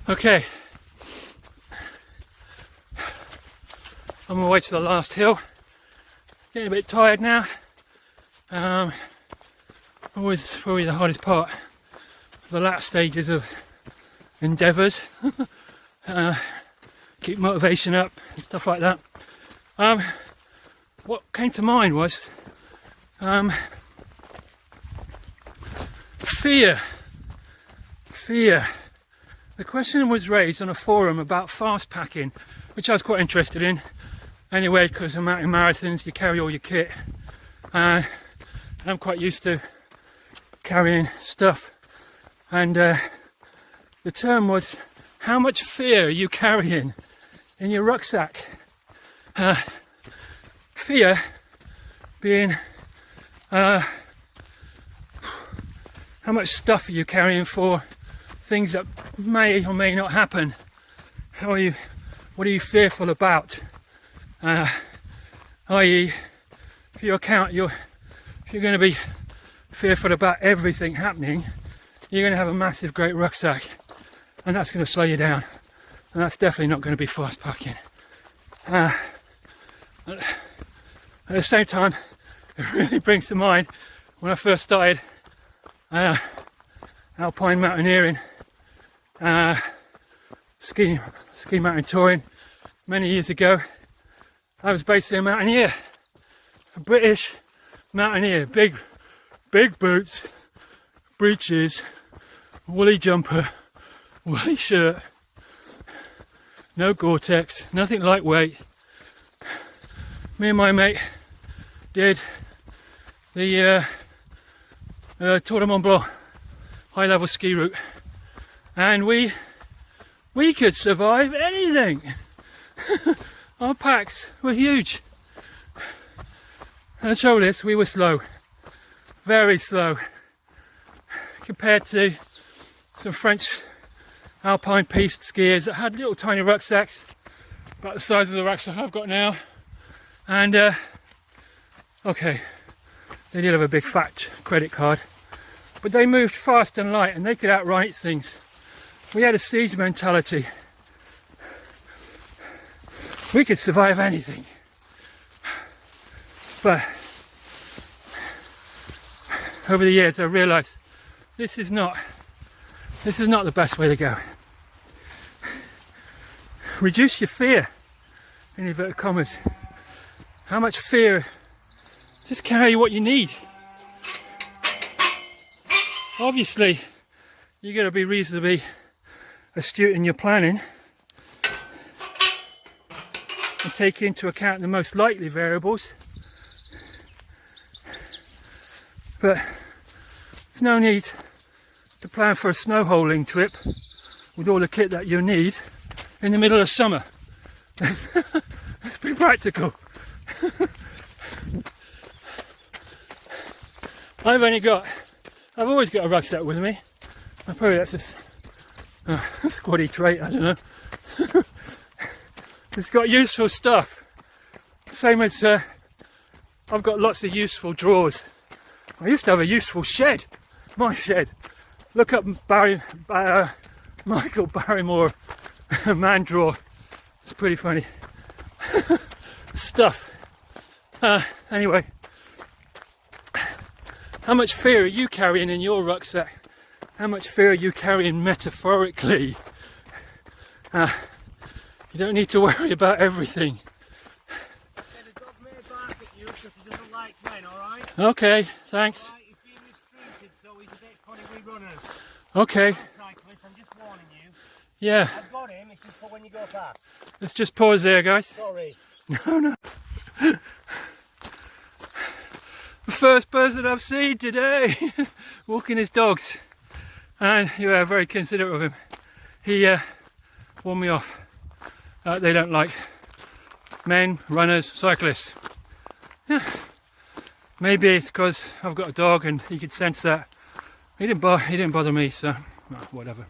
Okay, I'm on my way to the last hill. Getting a bit tired now. Always probably the hardest part, the latter stages of endeavours. Keep motivation up and stuff like that. What came to mind was fear. The question was raised on a forum about fast packing, which I was quite interested in. Anyway, because of mountain marathons, you carry all your kit. And I'm quite used to carrying stuff. And the term was, how much fear are you carrying in your rucksack? Fear being how much stuff are you carrying for things that may or may not happen? What are you fearful about? I.e., if you're going to be fearful about everything happening, you're going to have a massive, great rucksack, and that's going to slow you down, and that's definitely not going to be fast packing. At the same time, it really brings to mind when I first started alpine mountaineering, ski mountain touring many years ago. I was basically a mountaineer, a British mountaineer, big boots, breeches, woolly jumper, woolly shirt, no Gore-Tex, nothing lightweight. Me and my mate did the Tour de Mont Blanc high level ski route, and we could survive anything. Our packs were huge, and the trouble is we were slow, very slow compared to some French alpine piste skiers that had little tiny rucksacks about the size of the rucksack I've got now. And okay, they did have a big fat credit card, but they moved fast and light and they could outright things. We had a siege mentality. We could survive anything. But over the years I realised this is not the best way to go. Reduce your fear, in inverted commas. How much fear? Just carry what you need. Obviously, you got to be reasonably astute in your planning and take into account the most likely variables. But there's no need to plan for a snowholing trip with all the kit that you need in the middle of summer. Let's be practical. I've always got a rucksack with me. Probably that's just a squatty trait, I don't know. It's got useful stuff. Same as I've got lots of useful drawers. I used to have a useful shed. My shed. Look up Michael Barrymore man drawer. It's pretty funny stuff. Anyway, how much fear are you carrying in your rucksack? How much fear are you carrying metaphorically? You don't need to worry about everything. The dog may bark at you because he doesn't like men, alright? Okay, thanks. Right, he's being mistreated, so he's a bit funny with runners. Okay. Cyclist, I'm just warning you. Yeah. I've got him, it's just for when you go past. Let's just pause there, guys. Sorry. No. The first person I've seen today walking his dogs, and you are very considerate of him. He warned me off. They don't like men, runners, cyclists. Yeah, maybe it's because I've got a dog and he could sense that. He didn't bother me, so whatever.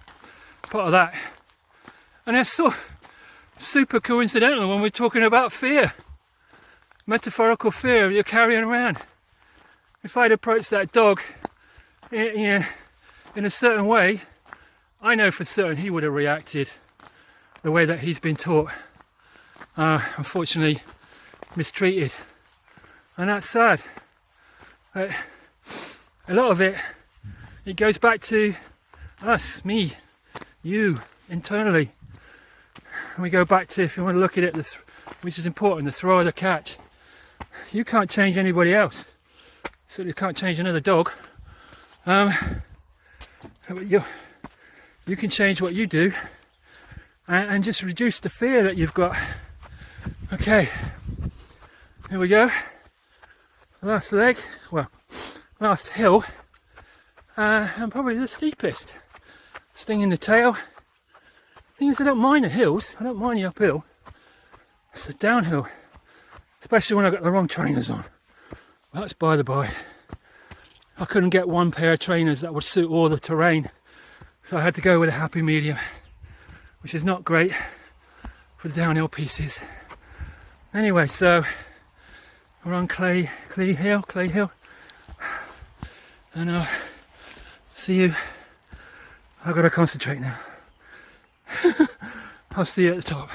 Part of that. And that's so super coincidental when we're talking about fear, metaphorical fear you're carrying around. If I'd approached that dog in a certain way, I know for certain he would have reacted the way that he's been taught. Unfortunately mistreated, and that's sad. But a lot of it goes back to us, me, you, internally. And we go back to, if you want to look at it, which is important, the throw or the catch. You can't change anybody else. So you can't change another dog. You can change what you do and just reduce the fear that you've got. Okay, here we go. Last leg, well, last hill, and probably the steepest. Sting in the tail. Thing is, I don't mind the hills, I don't mind the uphill. It's the downhill, especially when I've got the wrong trainers on. Well, that's by the by. I couldn't get one pair of trainers that would suit all the terrain, so I had to go with a happy medium, which is not great for the downhill pieces. Anyway, so we're on Clay Hill, and I'll see you. I've got to concentrate now. I'll see you at the top.